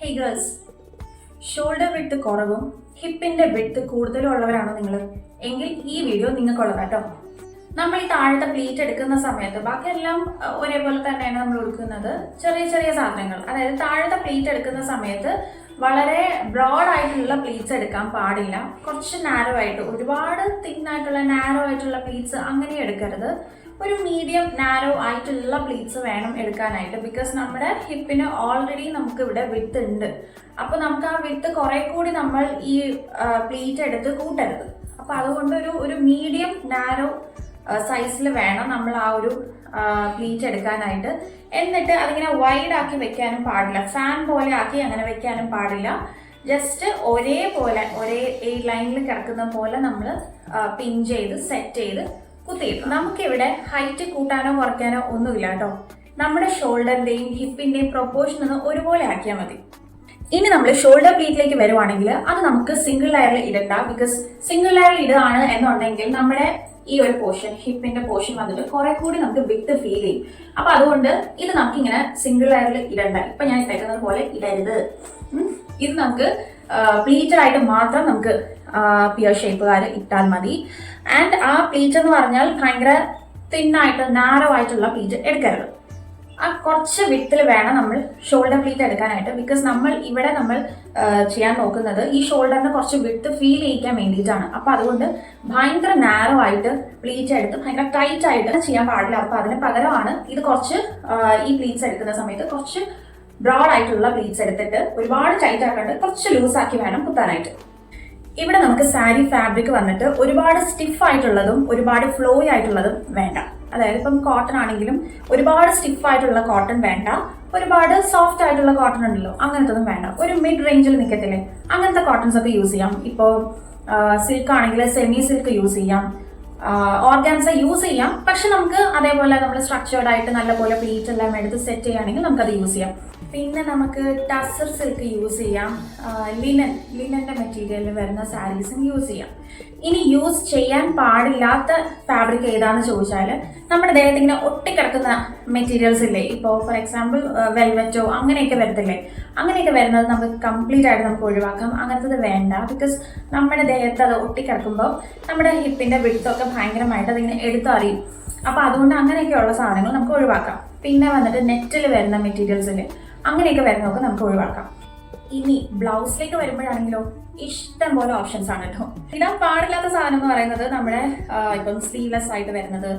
ഹേ girls, shoulder width കുറവും ഹിപ്പിന്റെ width കൂടുതലും ഉള്ളവരാണോ നിങ്ങൾ എങ്കിൽ ഈ വീഡിയോ നിങ്ങൾക്കുള്ളതാ കേട്ടോ. നമ്മൾ ഈ താഴത്തെ പ്ലീറ്റ് എടുക്കുന്ന സമയത്ത് ബാക്കിയെല്ലാം ഒരേപോലെ തന്നെയാണ് നമ്മൾ എടുക്കുന്നത്. ചെറിയ ചെറിയ സാധനങ്ങൾ, അതായത് താഴത്തെ പ്ലീറ്റ് എടുക്കുന്ന സമയത്ത് വളരെ ബ്രോഡ് ആയിട്ടുള്ള പ്ലീറ്റ്സ് എടുക്കാൻ പാടില്ല. കുറച്ച് നാരോ ആയിട്ട്, ഒരുപാട് തിൻ ആയിട്ടുള്ള നാരോ ആയിട്ടുള്ള പ്ലീറ്റ്സ് അങ്ങനെ എടുക്കരുത്. ഒരു മീഡിയം നാരോ ആയിട്ടുള്ള പ്ലീറ്റ്സ് വേണം എടുക്കാനായിട്ട്. ബിക്കോസ് നമ്മുടെ ഹിപ്പിന് ഓൾറെഡി നമുക്ക് ഇവിടെ വിഡ്ത്ത് ഉണ്ട്. അപ്പൊ നമുക്ക് ആ വിഡ്ത്ത് കുറെ കൂടി നമ്മൾ ഈ പ്ലീറ്റ് എടുത്ത് കൂട്ടരുത്. അപ്പൊ അതുകൊണ്ട് ഒരു മീഡിയം നാരോ സൈസിൽ വേണം നമ്മൾ ആ ഒരു പ്ലീറ്റ് എടുക്കാനായിട്ട്. എന്നിട്ട് അതിങ്ങനെ വൈഡ് ആക്കി വെക്കാനും പാടില്ല, ഫാൻ പോലെ ആക്കി അങ്ങനെ വെക്കാനും പാടില്ല. ജസ്റ്റ് ഒരേപോലെ ഒരേ ലൈനിൽ കിടക്കുന്ന പോലെ നമ്മൾ പിൻ ചെയ്ത് സെറ്റ് ചെയ്ത് കുത്തിയിട്ടു. നമുക്കിവിടെ ഹൈറ്റ് കൂട്ടാനോ കുറയ്ക്കാനോ ഒന്നുമില്ല കേട്ടോ. നമ്മുടെ ഷോൾഡറിന്റെയും ഹിപ്പിന്റെയും പ്രൊപ്പോർഷൻ ഒന്ന് ഒരുപോലെ ആക്കിയാൽ മതി. ഇനി നമ്മൾ ഷോൾഡർ പ്ലീറ്റിലേക്ക് വരുവാണെങ്കിൽ അത് നമുക്ക് സിംഗിൾ ലെയറിൽ ഇടണ്ട. ബിക്കോസ് സിംഗിൾ ലെയറിൽ ഇടുകയാണ് എന്നുണ്ടെങ്കിൽ നമ്മുടെ ഈ ഒരു പോർഷൻ, ഹിപ്പിന്റെ പോർഷൻ വന്നിട്ട് കുറെ കൂടി നമുക്ക് വിഡ്ത്ത് ഫീൽ ചെയ്യും. അപ്പൊ അതുകൊണ്ട് ഇത് നമുക്ക് ഇങ്ങനെ സിംഗിൾ ലെയറിൽ ഇടണ്ട. ഇപ്പൊ ഞാൻ ഇട്ടേക്കുന്നത് പോലെ ഇടരുത്. ഇത് നമുക്ക് പ്ലീറ്റഡ് ആയിട്ട് മാത്രം നമുക്ക് പിയർ ഷേപ്പുകാർ ഇട്ടാൽ മതി. ആൻഡ് ആ പ്ലീറ്റ് എന്ന് പറഞ്ഞാൽ ഭയങ്കര തിന്നായിട്ട് നാരോ ആയിട്ടുള്ള പ്ലീറ്റ് എടുക്കരുത്. ആ കുറച്ച് വിത്തിൽ വേണം നമ്മൾ ഷോൾഡർ പ്ലീറ്റ് എടുക്കാനായിട്ട്. ബിക്കോസ് നമ്മൾ ചെയ്യാൻ നോക്കുന്നത് ഈ ഷോൾഡറിന് കുറച്ച് വിട്ട് ഫീൽ ചെയ്യിക്കാൻ വേണ്ടിയിട്ടാണ്. അപ്പൊ അതുകൊണ്ട് ഭയങ്കര നാരോ ആയിട്ട് പ്ലീറ്റ് എടുത്ത് ഭയങ്കര ടൈറ്റ് ആയിട്ട് ചെയ്യാൻ പാടില്ല. അപ്പൊ അതിന് പകരമാണ് ഇത് കുറച്ച് ഈ പ്ലീറ്റ്സ് എടുക്കുന്ന സമയത്ത് കുറച്ച് ബ്രോഡ് ആയിട്ടുള്ള പ്ലീറ്റ്സ് എടുത്തിട്ട് ഒരുപാട് ടൈറ്റ് ആക്കാണ്ട് കുറച്ച് ലൂസ് ആക്കി വേണം കുത്താനായിട്ട്. ഇവിടെ നമുക്ക് സാരി ഫാബ്രിക് വന്നിട്ട് ഒരുപാട് സ്റ്റിഫ് ആയിട്ടുള്ളതും ഒരുപാട് ഫ്ലോയി ആയിട്ടുള്ളതും വേണ്ട. അതായത് ഇപ്പം കോട്ടൺ ആണെങ്കിലും ഒരുപാട് സ്റ്റിഫ് ആയിട്ടുള്ള കോട്ടൺ വേണ്ട, ഒരുപാട് സോഫ്റ്റ് ആയിട്ടുള്ള കോട്ടൺ ഉണ്ടല്ലോ, അങ്ങനത്തെ ഒന്നും വേണ്ട. ഒരു മിഡ് റേഞ്ചിൽ നിൽക്കത്തില്ലേ, അങ്ങനത്തെ കോട്ടൺസ് ഒക്കെ യൂസ് ചെയ്യാം. ഇപ്പോൾ സിൽക്ക് ആണെങ്കിൽ സെമി സിൽക്ക് യൂസ് ചെയ്യാം, ഓർഗാൻസ യൂസ് ചെയ്യാം. പക്ഷെ നമുക്ക് അതേപോലെ നമ്മൾ സ്ട്രക്ചേർഡ് ആയിട്ട് നല്ലപോലെ പ്ലീറ്റ് എല്ലാം എടുത്ത് സെറ്റ് ചെയ്യുകയാണെങ്കിൽ നമുക്കത് യൂസ് ചെയ്യാം. പിന്നെ നമുക്ക് ടസർ സിൽക്ക് യൂസ് ചെയ്യാം, ലിനന്റെ മെറ്റീരിയലിൽ വരുന്ന സാരീസും യൂസ് ചെയ്യാം. ഇനി യൂസ് ചെയ്യാൻ പാടില്ലാത്ത ഫാബ്രിക് ഏതാന്ന് ചോദിച്ചാൽ നമ്മുടെ ദേഹത്ത് ഇങ്ങനെ ഒട്ടിക്കിടക്കുന്ന മെറ്റീരിയൽസ് ഇല്ലേ, ഇപ്പോൾ ഫോർ എക്സാമ്പിൾ വെൽവെറ്റോ അങ്ങനെയൊക്കെ വരത്തില്ലേ, അങ്ങനെയൊക്കെ വരുന്നത് നമുക്ക് കംപ്ലീറ്റ് ആയിട്ട് നമുക്ക് ഒഴിവാക്കാം. അങ്ങനത്തത് വേണ്ട. ബിക്കോസ് നമ്മുടെ ദേഹത്ത് അത് ഒട്ടിക്കിടക്കുമ്പോൾ നമ്മുടെ ഹിപ്പിന്റെ വിഡ്ത്തൊക്കെ ഭയങ്കരമായിട്ട് അതിങ്ങനെ എടുത്തറിയും. അപ്പൊ അതുകൊണ്ട് അങ്ങനെയൊക്കെയുള്ള സാധനങ്ങൾ നമുക്ക് ഒഴിവാക്കാം. പിന്നെ വന്നിട്ട് നെറ്റിൽ വരുന്ന മെറ്റീരിയൽസില് അങ്ങനെയൊക്കെ വരുന്നതൊക്കെ നമുക്ക് ഒഴിവാക്കാം. ഇനി ബ്ലൗസിലേക്ക് വരുമ്പോഴാണെങ്കിലോ ഇഷ്ടം പോലെ ഓപ്ഷൻസ് ആണ് കേട്ടോ. ഇടാൻ പാടില്ലാത്ത സാധനം എന്ന് പറയുന്നത് നമ്മുടെ ഇപ്പം സ്ലീവ്ലെസ് ആയിട്ട് വരുന്നത്,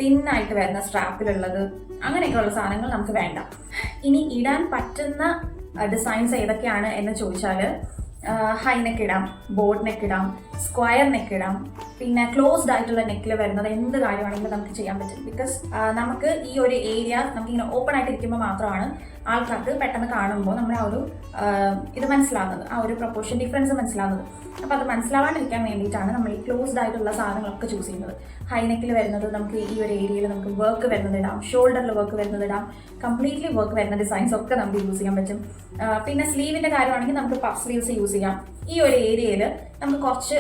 തിന്നായിട്ട് വരുന്ന സ്ട്രാപ്പിലുള്ളത്, അങ്ങനെയൊക്കെയുള്ള സാധനങ്ങൾ നമുക്ക് വേണ്ട. ഇനി ഇടാൻ പറ്റുന്ന ഡിസൈൻസ് ഏതൊക്കെയാണ് എന്ന് ചോദിച്ചാൽ ഹൈ നെക്ക് ഇടാം, ബോട്ട് നെക്ക് ഇടാം, സ്ക്വയർ നെക്ക് ഇടാം. പിന്നെ ക്ലോസ്ഡ് ആയിട്ടുള്ള നെക്കിൽ വരുന്നത് എന്ത് കാര്യമാണെങ്കിലും നമുക്ക് ചെയ്യാൻ പറ്റും. ബിക്കോസ് നമുക്ക് ഈ ഒരു ഏരിയ നമുക്കിങ്ങനെ ഓപ്പൺ ആയിട്ട് ഇരിക്കുമ്പോൾ മാത്രമാണ് ആൾക്കാർക്ക് പെട്ടെന്ന് കാണുമ്പോൾ നമ്മുടെ ആ ഒരു ഇത് മനസ്സിലാവുന്നത്, ആ ഒരു പ്രൊപ്പോർഷൻ ഡിഫറൻസ് മനസ്സിലാവുന്നത്. അപ്പോൾ അത് മനസ്സിലാവാണ്ടിരിക്കാൻ വേണ്ടിയിട്ടാണ് നമ്മൾ ഈ ക്ലോസ്ഡ് ആയിട്ടുള്ള സാധനങ്ങളൊക്കെ ചൂസ് ചെയ്യുന്നത്. ഹൈ നെക്കിൽ വരുന്നത് നമുക്ക് ഈ ഒരു ഏരിയയിൽ നമുക്ക് വർക്ക് വരുന്നത് ഇടാം, ഷോൾഡറിൽ വർക്ക് വരുന്നത് ഇടാം, കംപ്ലീറ്റ്ലി വർക്ക് വരുന്ന ഡിസൈൻസ് ഒക്കെ നമുക്ക് യൂസ് ചെയ്യാൻ പറ്റും. പിന്നെ സ്ലീവിന്റെ കാര്യമാണെങ്കിൽ നമുക്ക് പഫ് സ്ലീവ്സ് യൂസ് ചെയ്യാം. ഈ ഒരു ഏരിയയിൽ നമുക്ക് കുറച്ച്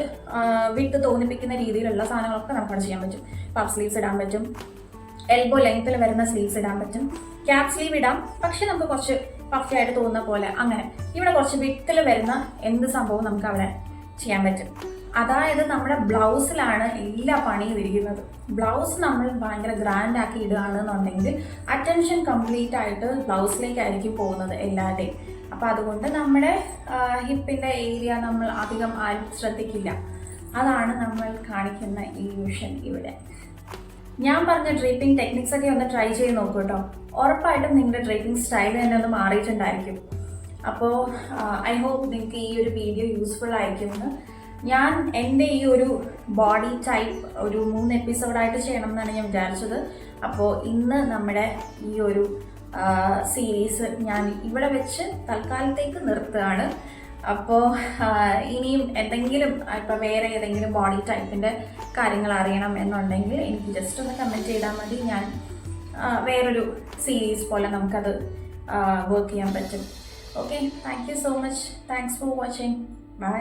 വിട്ട് തോന്നിപ്പിക്കുന്ന രീതിയിലുള്ള സാധനങ്ങളൊക്കെ നമുക്കവിടെ ചെയ്യാൻ പറ്റും. പഫ് സ്ലീവ്സ് ഇടാൻ പറ്റും, എൽബോ ലെങ്ത്തിൽ വരുന്ന സ്ലീവ്സ് ഇടാൻ പറ്റും, ക്യാപ് സ്ലീവ് ഇടാം. പക്ഷെ നമുക്ക് കുറച്ച് പഫി ആയിട്ട് തോന്നുന്ന പോലെ അങ്ങനെ ഇവിടെ കുറച്ച് വിട്ടിൽ വരുന്ന എന്ത് സംഭവവും നമുക്ക് അവിടെ ചെയ്യാൻ പറ്റും. അതായത് നമ്മുടെ ബ്ലൗസിലാണ് എല്ലാ പണിയും ഇരിക്കുന്നത്. ബ്ലൗസ് നമ്മൾ ഭയങ്കര ഗ്രാൻഡ് ആക്കി ഇടുകയാണെന്നുണ്ടെങ്കിൽ അറ്റൻഷൻ കംപ്ലീറ്റ് ആയിട്ട് ബ്ലൗസിലേക്കായിരിക്കും പോകുന്നത് എല്ലാവരുടെയും. അപ്പം അതുകൊണ്ട് നമ്മുടെ ഹിപ്പിന്റെ ഏരിയ നമ്മൾ അധികം ആരും ശ്രദ്ധിക്കില്ല. അതാണ് നമ്മൾ കാണിക്കുന്ന ഇല്യൂഷൻ ഇവിടെ. ഞാൻ പറഞ്ഞ ഡ്രേപ്പിംഗ് ടെക്നിക്സ് ഒക്കെ ഒന്ന് ട്രൈ ചെയ്ത് നോക്കൂ കേട്ടോ. ഉറപ്പായിട്ടും നിങ്ങളുടെ ഡ്രേപ്പിംഗ് സ്റ്റൈൽ തന്നെ ഒന്ന് മാറിയിട്ടുണ്ടായിരിക്കും. അപ്പോൾ ഐ ഹോപ്പ് നിങ്ങൾക്ക് ഈ ഒരു വീഡിയോ യൂസ്ഫുൾ ആയിരിക്കുമെന്ന്. ഞാൻ എൻ്റെ ഈ ഒരു ബോഡി ടൈപ്പ് ഒരു 3 എപ്പിസോഡായിട്ട് ചെയ്യണം എന്നാണ് ഞാൻ വിചാരിച്ചത്. അപ്പോൾ ഇന്ന് നമ്മുടെ ഈ ഒരു സീരീസ് ഞാൻ ഇവിടെ വെച്ച് തൽക്കാലത്തേക്ക് നിർത്തുകയാണ്. അപ്പോൾ ഇനിയും എന്തെങ്കിലും ഇപ്പോൾ വേറെ ഏതെങ്കിലും ബോഡി ടൈപ്പിൻ്റെ കാര്യങ്ങൾ അറിയണം എന്നുണ്ടെങ്കിൽ എനിക്ക് ജസ്റ്റ് ഒന്ന് കമൻറ്റ് ചെയ്താൽ മതി. ഞാൻ വേറൊരു സീരീസ് പോലെ നമുക്കത് വർക്ക് ചെയ്യാൻ പറ്റും. Okay, thank you so much. Thanks for watching. By.